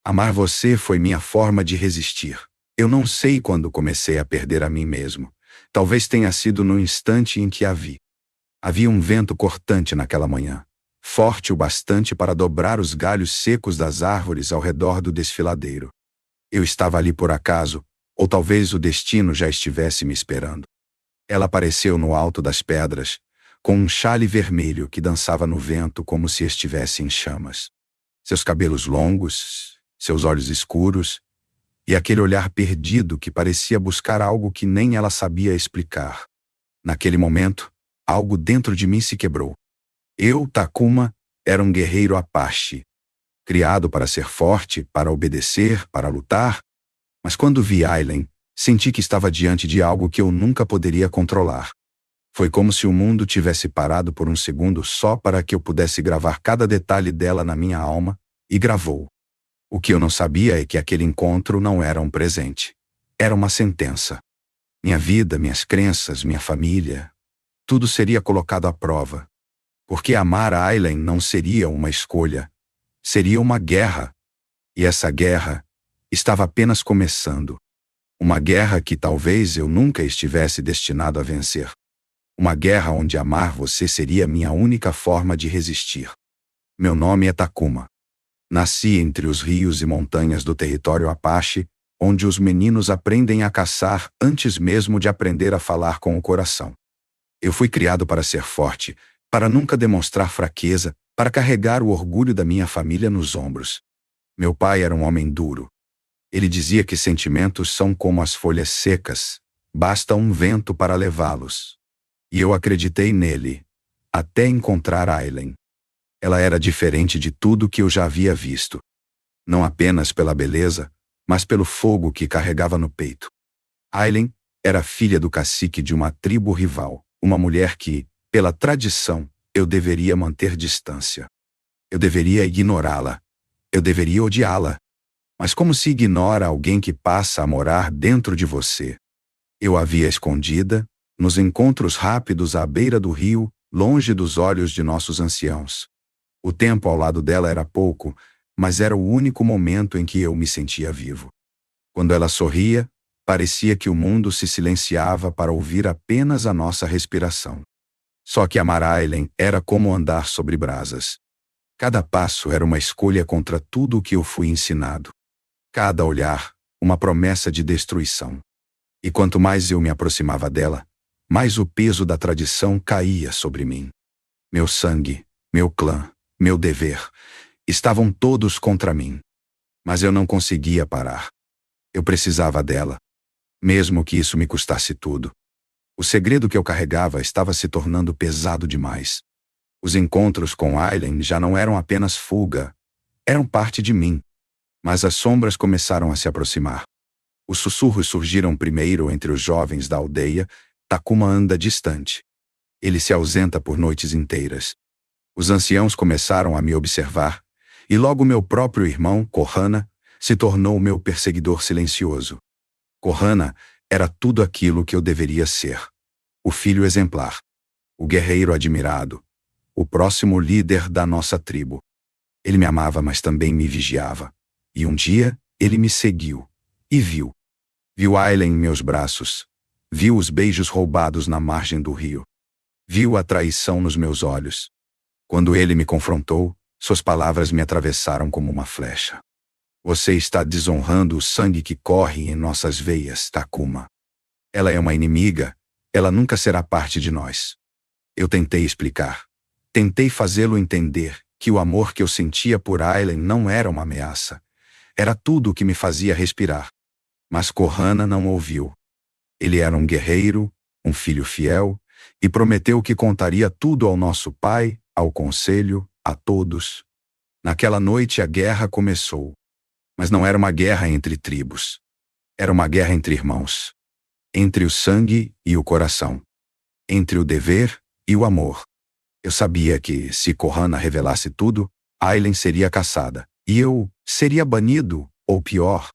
Amar você foi minha forma de resistir. Eu não sei quando comecei a perder a mim mesmo. Talvez tenha sido no instante em que a vi. Havia um vento cortante naquela manhã, forte o bastante para dobrar os galhos secos das árvores ao redor do desfiladeiro. Eu estava ali por acaso, ou talvez o destino já estivesse me esperando. Ela apareceu no alto das pedras, com um xale vermelho que dançava no vento como se estivesse em chamas. Seus cabelos longos, seus olhos escuros, e aquele olhar perdido que parecia buscar algo que nem ela sabia explicar. Naquele momento, algo dentro de mim se quebrou. Eu, Takuma, era um guerreiro Apache, criado para ser forte, para obedecer, para lutar, mas quando vi Aileen, senti que estava diante de algo que eu nunca poderia controlar. Foi como se o mundo tivesse parado por um segundo só para que eu pudesse gravar cada detalhe dela na minha alma, e gravou. O que eu não sabia é que aquele encontro não era um presente. Era uma sentença. Minha vida, minhas crenças, minha família, tudo seria colocado à prova. Porque amar a Aileen não seria uma escolha. Seria uma guerra. E essa guerra estava apenas começando. Uma guerra que talvez eu nunca estivesse destinado a vencer. Uma guerra onde amar você seria minha única forma de resistir. Meu nome é Takuma. Nasci entre os rios e montanhas do território Apache, onde os meninos aprendem a caçar antes mesmo de aprender a falar com o coração. Eu fui criado para ser forte, para nunca demonstrar fraqueza, para carregar o orgulho da minha família nos ombros. Meu pai era um homem duro. Ele dizia que sentimentos são como as folhas secas, basta um vento para levá-los. E eu acreditei nele, até encontrar Aileen. Ela era diferente de tudo que eu já havia visto. Não apenas pela beleza, mas pelo fogo que carregava no peito. Aileen era filha do cacique de uma tribo rival, uma mulher que, pela tradição, eu deveria manter distância. Eu deveria ignorá-la. Eu deveria odiá-la. Mas como se ignora alguém que passa a morar dentro de você? Eu a via escondida, nos encontros rápidos à beira do rio, longe dos olhos de nossos anciãos. O tempo ao lado dela era pouco, mas era o único momento em que eu me sentia vivo. Quando ela sorria, parecia que o mundo se silenciava para ouvir apenas a nossa respiração. Só que amar Aileen era como andar sobre brasas. Cada passo era uma escolha contra tudo o que eu fui ensinado. Cada olhar, uma promessa de destruição. E quanto mais eu me aproximava dela, mais o peso da tradição caía sobre mim. Meu sangue, meu clã, meu dever, estavam todos contra mim. Mas eu não conseguia parar. Eu precisava dela, mesmo que isso me custasse tudo. O segredo que eu carregava estava se tornando pesado demais. Os encontros com Aileen já não eram apenas fuga, eram parte de mim. Mas as sombras começaram a se aproximar. Os sussurros surgiram primeiro entre os jovens da aldeia. Takuma anda distante. Ele se ausenta por noites inteiras. Os anciãos começaram a me observar, e logo meu próprio irmão, Kohana, se tornou meu perseguidor silencioso. Kohana era tudo aquilo que eu deveria ser. O filho exemplar. O guerreiro admirado. O próximo líder da nossa tribo. Ele me amava, mas também me vigiava. E um dia, ele me seguiu. E viu. Viu Aileen em meus braços. Viu os beijos roubados na margem do rio. Viu a traição nos meus olhos. Quando ele me confrontou, suas palavras me atravessaram como uma flecha. Você está desonrando o sangue que corre em nossas veias, Takuma. Ela é uma inimiga, ela nunca será parte de nós. Eu tentei explicar. Tentei fazê-lo entender que o amor que eu sentia por Aileen não era uma ameaça. Era tudo o que me fazia respirar. Mas Kohana não ouviu. Ele era um guerreiro, um filho fiel, e prometeu que contaria tudo ao nosso pai, ao conselho, a todos. Naquela noite a guerra começou. Mas não era uma guerra entre tribos. Era uma guerra entre irmãos. Entre o sangue e o coração. Entre o dever e o amor. Eu sabia que, se Kohana revelasse tudo, Aileen seria caçada. E eu seria banido, ou pior.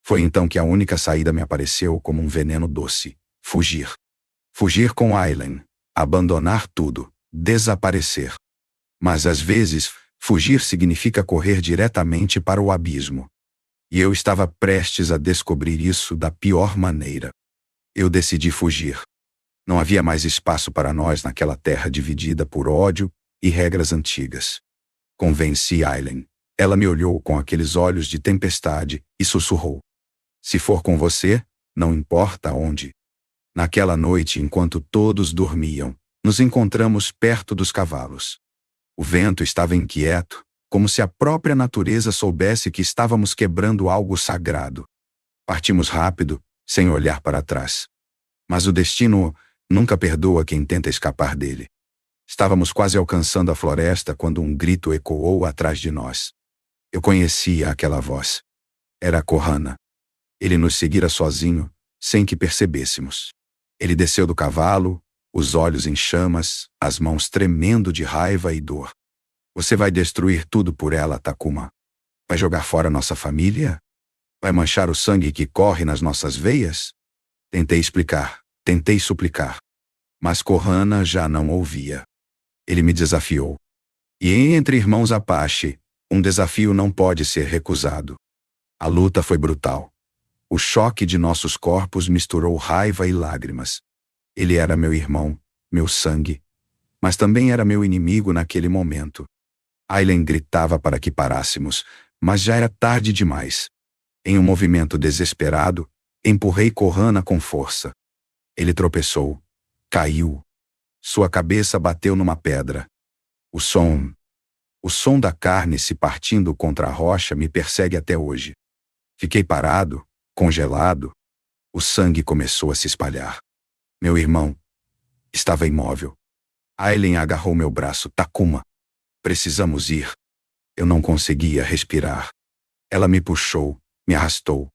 Foi então que a única saída me apareceu como um veneno doce. Fugir. Fugir com Aileen. Abandonar tudo. Desaparecer. Mas às vezes, fugir significa correr diretamente para o abismo. E eu estava prestes a descobrir isso da pior maneira. Eu decidi fugir. Não havia mais espaço para nós naquela terra dividida por ódio e regras antigas. Convenci Aileen. Ela me olhou com aqueles olhos de tempestade e sussurrou: "Se for com você, não importa onde." Naquela noite, enquanto todos dormiam, nos encontramos perto dos cavalos. O vento estava inquieto, como se a própria natureza soubesse que estávamos quebrando algo sagrado. Partimos rápido, sem olhar para trás. Mas o destino nunca perdoa quem tenta escapar dele. Estávamos quase alcançando a floresta quando um grito ecoou atrás de nós. Eu conhecia aquela voz. Era Corhana. Ele nos seguira sozinho, sem que percebêssemos. Ele desceu do cavalo, os olhos em chamas, as mãos tremendo de raiva e dor. "Você vai destruir tudo por ela, Takuma. Vai jogar fora nossa família? Vai manchar o sangue que corre nas nossas veias?" Tentei explicar, tentei suplicar. Mas Corhana já não ouvia. Ele me desafiou. E entre irmãos Apache, um desafio não pode ser recusado. A luta foi brutal. O choque de nossos corpos misturou raiva e lágrimas. Ele era meu irmão, meu sangue, mas também era meu inimigo naquele momento. Aileen gritava para que parássemos, mas já era tarde demais. Em um movimento desesperado, empurrei Corhana com força. Ele tropeçou. Caiu. Sua cabeça bateu numa pedra. O som da carne se partindo contra a rocha me persegue até hoje. Fiquei parado, congelado. O sangue começou a se espalhar. Meu irmão estava imóvel. Aileen agarrou meu braço. "Takuma, precisamos ir." Eu não conseguia respirar. Ela me puxou, me arrastou.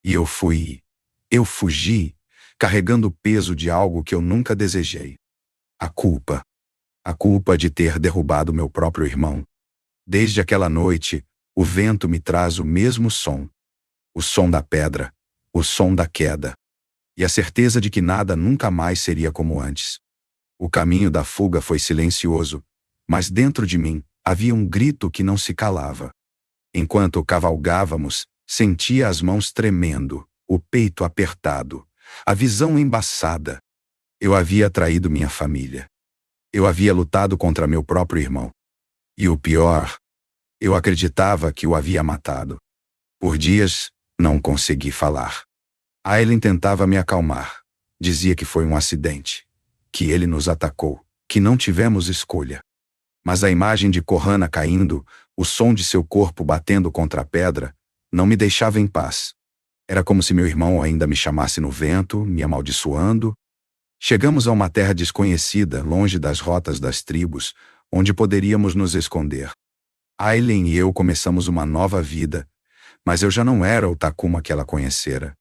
E eu fugi, carregando o peso de algo que eu nunca desejei. A culpa. A culpa de ter derrubado meu próprio irmão. Desde aquela noite, o vento me traz o mesmo som. O som da pedra, o som da queda. E a certeza de que nada nunca mais seria como antes. O caminho da fuga foi silencioso, mas dentro de mim havia um grito que não se calava. Enquanto cavalgávamos, sentia as mãos tremendo, o peito apertado, a visão embaçada. Eu havia traído minha família. Eu havia lutado contra meu próprio irmão. E o pior, eu acreditava que o havia matado. Por dias, não consegui falar. Aileen tentava me acalmar. Dizia que foi um acidente, que ele nos atacou, que não tivemos escolha. Mas a imagem de Corhana caindo, o som de seu corpo batendo contra a pedra, não me deixava em paz. Era como se meu irmão ainda me chamasse no vento, me amaldiçoando. Chegamos a uma terra desconhecida, longe das rotas das tribos, onde poderíamos nos esconder. Aileen e eu começamos uma nova vida, mas eu já não era o Takuma que ela conhecera.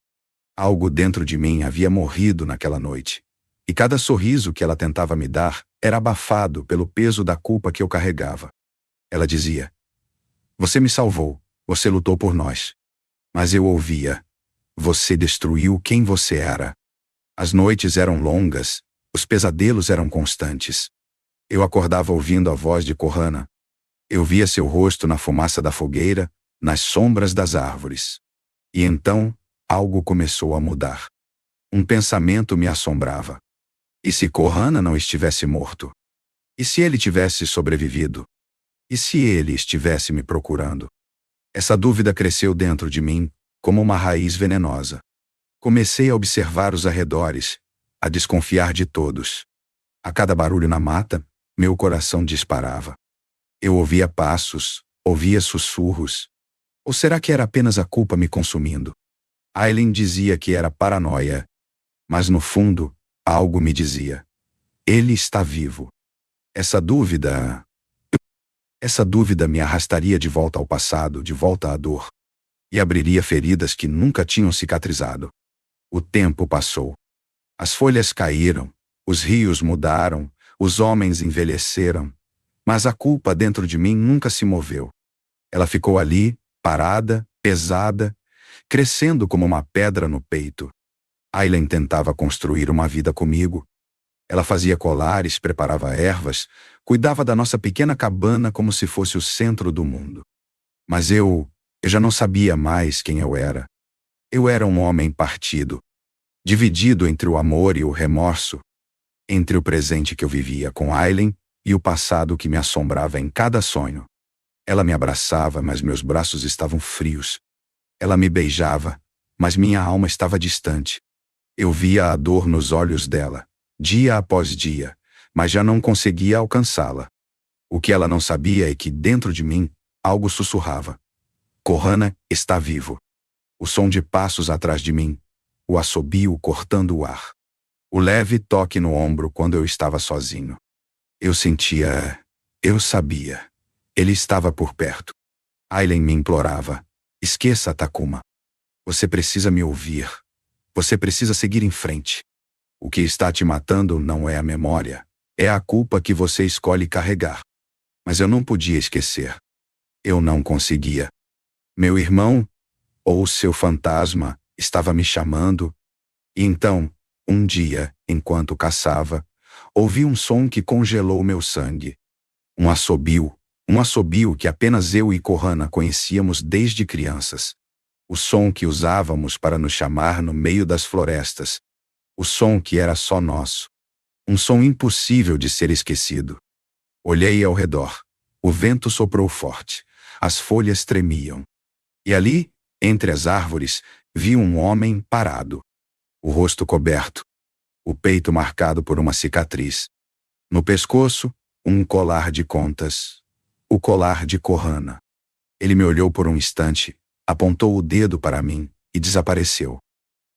Algo dentro de mim havia morrido naquela noite, e cada sorriso que ela tentava me dar era abafado pelo peso da culpa que eu carregava. Ela dizia: "Você me salvou, você lutou por nós." Mas eu ouvia: "Você destruiu quem você era." As noites eram longas, os pesadelos eram constantes. Eu acordava ouvindo a voz de Corhana. Eu via seu rosto na fumaça da fogueira, nas sombras das árvores. E então, algo começou a mudar. Um pensamento me assombrava. E se Corhana não estivesse morto? E se ele tivesse sobrevivido? E se ele estivesse me procurando? Essa dúvida cresceu dentro de mim, como uma raiz venenosa. Comecei a observar os arredores, a desconfiar de todos. A cada barulho na mata, meu coração disparava. Eu ouvia passos, ouvia sussurros. Ou será que era apenas a culpa me consumindo? Aileen dizia que era paranoia. Mas no fundo, algo me dizia: ele está vivo. Essa dúvida me arrastaria de volta ao passado, de volta à dor. E abriria feridas que nunca tinham cicatrizado. O tempo passou. As folhas caíram, os rios mudaram, os homens envelheceram. Mas a culpa dentro de mim nunca se moveu. Ela ficou ali, parada, pesada, crescendo como uma pedra no peito. Aileen tentava construir uma vida comigo. Ela fazia colares, preparava ervas, cuidava da nossa pequena cabana como se fosse o centro do mundo. Mas eu Eu já não sabia mais quem eu era. Eu era um homem partido, dividido entre o amor e o remorso, entre o presente que eu vivia com Aileen e o passado que me assombrava em cada sonho. Ela me abraçava, mas meus braços estavam frios. Ela me beijava, mas minha alma estava distante. Eu via a dor nos olhos dela, dia após dia, mas já não conseguia alcançá-la. O que ela não sabia é que, dentro de mim, algo sussurrava. Corhana está vivo. O som de passos atrás de mim, o assobio cortando o ar. O leve toque no ombro quando eu estava sozinho. Eu sentia... eu sabia. Ele estava por perto. Aileen me implorava. Esqueça, Takuma. Você precisa me ouvir. Você precisa seguir em frente. O que está te matando não é a memória. É a culpa que você escolhe carregar. Mas eu não podia esquecer. Eu não conseguia. Meu irmão, ou seu fantasma, estava me chamando. E então, um dia, enquanto caçava, ouvi um som que congelou meu sangue. Um assobio que apenas eu e Corhana conhecíamos desde crianças. O som que usávamos para nos chamar no meio das florestas. O som que era só nosso. Um som impossível de ser esquecido. Olhei ao redor. O vento soprou forte. As folhas tremiam. E ali, entre as árvores, vi um homem parado. O rosto coberto. O peito marcado por uma cicatriz. No pescoço, um colar de contas. O colar de Corhana. Ele me olhou por um instante, apontou o dedo para mim e desapareceu.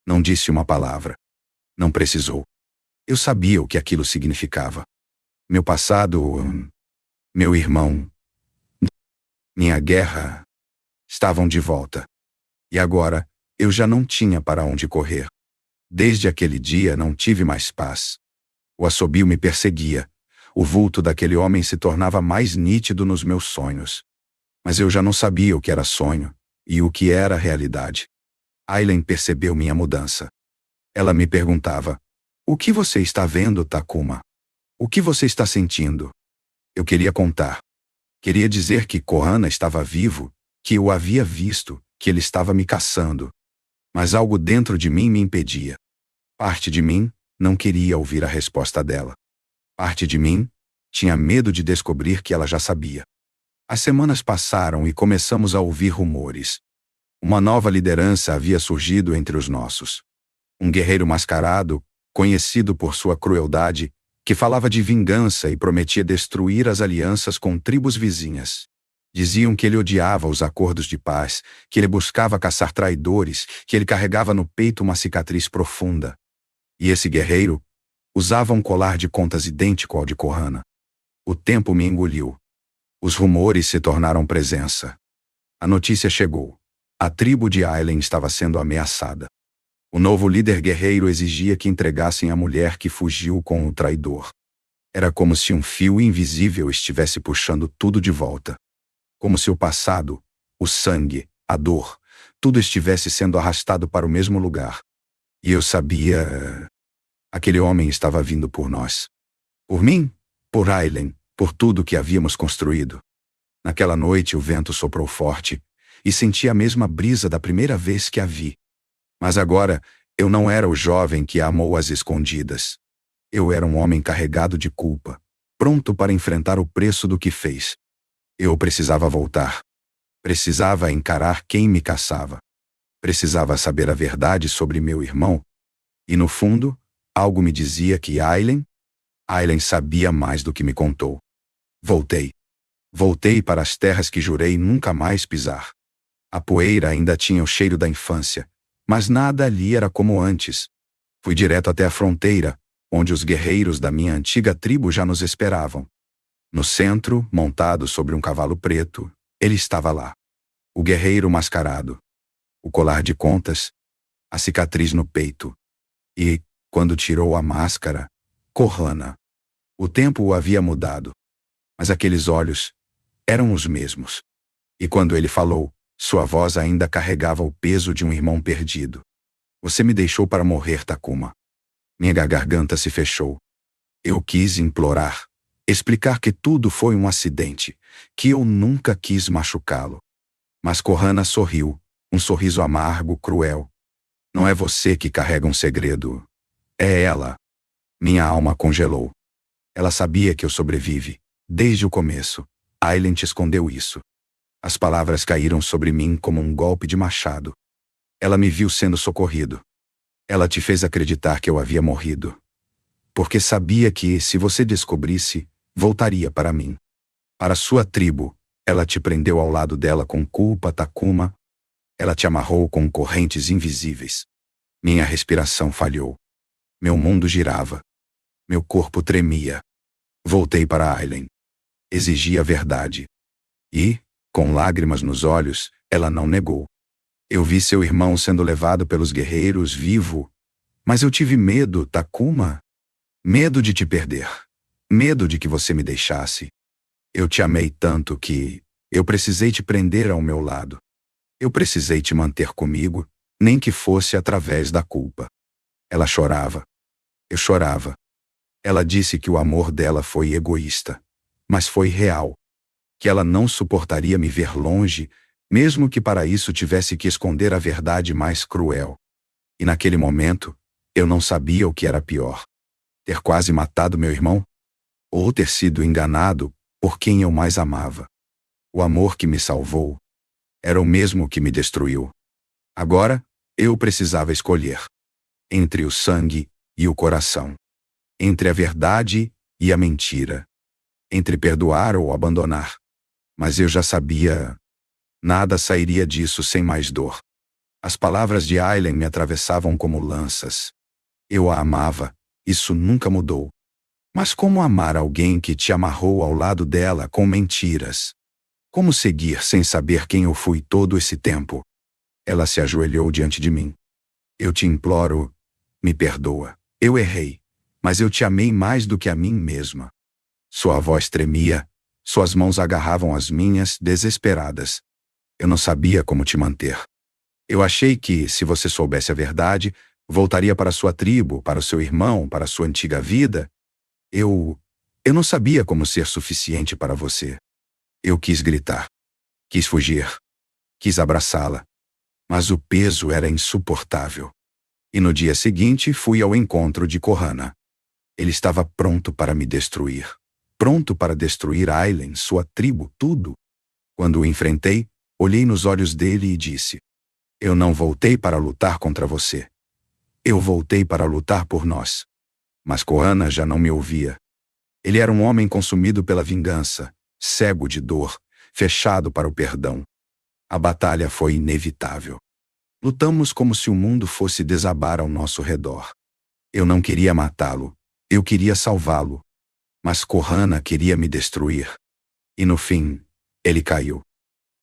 Não disse uma palavra. Não precisou. Eu sabia o que aquilo significava. Meu passado, meu irmão, minha guerra, estavam de volta. E agora, eu já não tinha para onde correr. Desde aquele dia não tive mais paz. O assobio me perseguia. O vulto daquele homem se tornava mais nítido nos meus sonhos. Mas eu já não sabia o que era sonho e o que era realidade. Aileen percebeu minha mudança. Ela me perguntava: o que você está vendo, Takuma? O que você está sentindo? Eu queria contar. Queria dizer que Corhana estava vivo, que eu o havia visto, que ele estava me caçando. Mas algo dentro de mim me impedia. Parte de mim não queria ouvir a resposta dela. Parte de mim tinha medo de descobrir que ela já sabia. As semanas passaram e começamos a ouvir rumores. Uma nova liderança havia surgido entre os nossos. Um guerreiro mascarado, conhecido por sua crueldade, que falava de vingança e prometia destruir as alianças com tribos vizinhas. Diziam que ele odiava os acordos de paz, que ele buscava caçar traidores, que ele carregava no peito uma cicatriz profunda. E esse guerreiro usava um colar de contas idêntico ao de Corhana. O tempo me engoliu. Os rumores se tornaram presença. A notícia chegou. A tribo de Aileen estava sendo ameaçada. O novo líder guerreiro exigia que entregassem a mulher que fugiu com o traidor. Era como se um fio invisível estivesse puxando tudo de volta. Como se o passado, o sangue, a dor, tudo estivesse sendo arrastado para o mesmo lugar. E eu sabia... Aquele homem estava vindo por nós. Por mim, por Aileen, por tudo que havíamos construído. Naquela noite o vento soprou forte e senti a mesma brisa da primeira vez que a vi. Mas agora, eu não era o jovem que a amou às escondidas. Eu era um homem carregado de culpa, pronto para enfrentar o preço do que fez. Eu precisava voltar. Precisava encarar quem me caçava. Precisava saber a verdade sobre meu irmão. E no fundo, algo me dizia que Aileen sabia mais do que me contou. Voltei. Voltei para as terras que jurei nunca mais pisar. A poeira ainda tinha o cheiro da infância, mas nada ali era como antes. Fui direto até a fronteira, onde os guerreiros da minha antiga tribo já nos esperavam. No centro, montado sobre um cavalo preto, ele estava lá. O guerreiro mascarado. O colar de contas. A cicatriz no peito. E, quando tirou a máscara, Corhana. O tempo o havia mudado. Mas aqueles olhos eram os mesmos. E quando ele falou, sua voz ainda carregava o peso de um irmão perdido. Você me deixou para morrer, Takuma. Minha garganta se fechou. Eu quis implorar, explicar que tudo foi um acidente, que eu nunca quis machucá-lo. Mas Corhana sorriu, um sorriso amargo, cruel. Não é você que carrega um segredo. É ela. Minha alma congelou. Ela sabia que eu sobrevive. Desde o começo. Aileen te escondeu isso. As palavras caíram sobre mim como um golpe de machado. Ela me viu sendo socorrido. Ela te fez acreditar que eu havia morrido. Porque sabia que, se você descobrisse, voltaria para mim. Para sua tribo, ela te prendeu ao lado dela com culpa, Takuma. Ela te amarrou com correntes invisíveis. Minha respiração falhou. Meu mundo girava. Meu corpo tremia. Voltei para Aileen. Exigi a verdade. E, com lágrimas nos olhos, ela não negou. Eu vi seu irmão sendo levado pelos guerreiros vivo. Mas eu tive medo, Takuma. Medo de te perder. Medo de que você me deixasse. Eu te amei tanto que eu precisei te prender ao meu lado. Eu precisei te manter comigo, nem que fosse através da culpa. Ela chorava. Eu chorava. Ela disse que o amor dela foi egoísta, mas foi real. Que ela não suportaria me ver longe, mesmo que para isso tivesse que esconder a verdade mais cruel. E naquele momento, eu não sabia o que era pior. Ter quase matado meu irmão? Ou ter sido enganado por quem eu mais amava? O amor que me salvou era o mesmo que me destruiu. Agora, eu precisava escolher. Entre o sangue e o coração. Entre a verdade e a mentira. Entre perdoar ou abandonar. Mas eu já sabia. Nada sairia disso sem mais dor. As palavras de Aileen me atravessavam como lanças. Eu a amava, isso nunca mudou. Mas como amar alguém que te amarrou ao lado dela com mentiras? Como seguir sem saber quem eu fui todo esse tempo? Ela se ajoelhou diante de mim. Eu te imploro, me perdoa. Eu errei, mas eu te amei mais do que a mim mesma. Sua voz tremia, suas mãos agarravam as minhas, desesperadas. Eu não sabia como te manter. Eu achei que, se você soubesse a verdade, voltaria para sua tribo, para o seu irmão, para sua antiga vida. Eu não sabia como ser suficiente para você. Eu quis gritar. Quis fugir. Quis abraçá-la. Mas o peso era insuportável. E no dia seguinte fui ao encontro de Corhana. Ele estava pronto para me destruir. Pronto para destruir Aileen, sua tribo, tudo. Quando o enfrentei, olhei nos olhos dele e disse: Eu não voltei para lutar contra você. Eu voltei para lutar por nós. Mas Corhana já não me ouvia. Ele era um homem consumido pela vingança, cego de dor, fechado para o perdão. A batalha foi inevitável. Lutamos como se o mundo fosse desabar ao nosso redor. Eu não queria matá-lo. Eu queria salvá-lo. Mas Corhana queria me destruir. E no fim, ele caiu,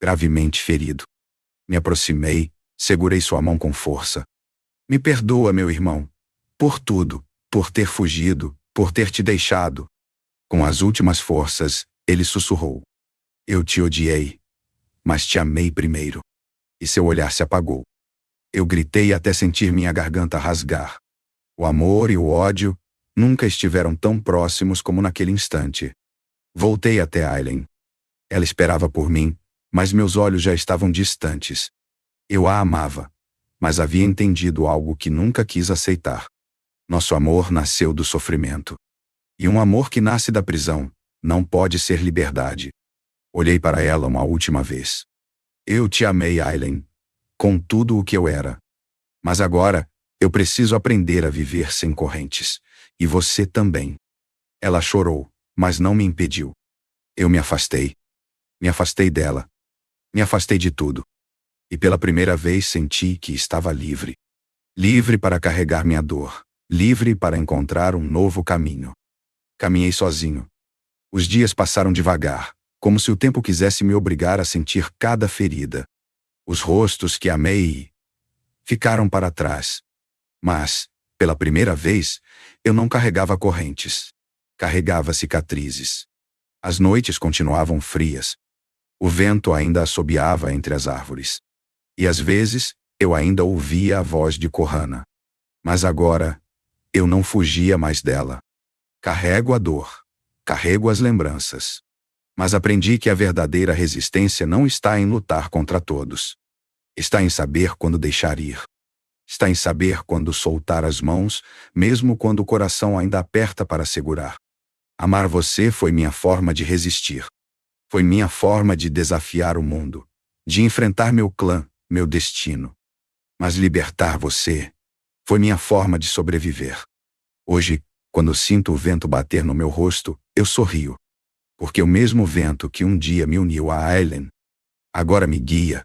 gravemente ferido. Me aproximei, segurei sua mão com força. Me perdoa, meu irmão. Por tudo, por ter fugido, por ter te deixado. Com as últimas forças, ele sussurrou. Eu te odiei, mas te amei primeiro. E seu olhar se apagou. Eu gritei até sentir minha garganta rasgar. O amor e o ódio nunca estiveram tão próximos como naquele instante. Voltei até Aileen. Ela esperava por mim, mas meus olhos já estavam distantes. Eu a amava, mas havia entendido algo que nunca quis aceitar. Nosso amor nasceu do sofrimento. E um amor que nasce da prisão não pode ser liberdade. Olhei para ela uma última vez. Eu te amei, Aileen, com tudo o que eu era. Mas agora, eu preciso aprender a viver sem correntes. E você também. Ela chorou, mas não me impediu. Eu me afastei. Me afastei dela. Me afastei de tudo. E pela primeira vez senti que estava livre. Livre para carregar minha dor. Livre para encontrar um novo caminho. Caminhei sozinho. Os dias passaram devagar, como se o tempo quisesse me obrigar a sentir cada ferida. Os rostos que amei ficaram para trás. Mas, pela primeira vez, eu não carregava correntes. Carregava cicatrizes. As noites continuavam frias. O vento ainda assobiava entre as árvores. E às vezes, eu ainda ouvia a voz de Corhana. Mas agora, eu não fugia mais dela. Carrego a dor. Carrego as lembranças. Mas aprendi que a verdadeira resistência não está em lutar contra todos. Está em saber quando deixar ir. Está em saber quando soltar as mãos, mesmo quando o coração ainda aperta para segurar. Amar você foi minha forma de resistir. Foi minha forma de desafiar o mundo, de enfrentar meu clã, meu destino. Mas libertar você foi minha forma de sobreviver. Hoje, quando sinto o vento bater no meu rosto, eu sorrio. Porque o mesmo vento que um dia me uniu a Aileen, agora me guia.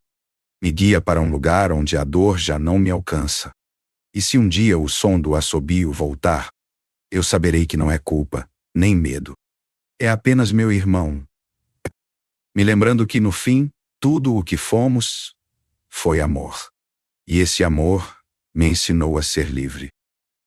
Me guia para um lugar onde a dor já não me alcança. E se um dia o som do assobio voltar, eu saberei que não é culpa, nem medo. É apenas meu irmão. Me lembrando que no fim, tudo o que fomos foi amor. E esse amor me ensinou a ser livre.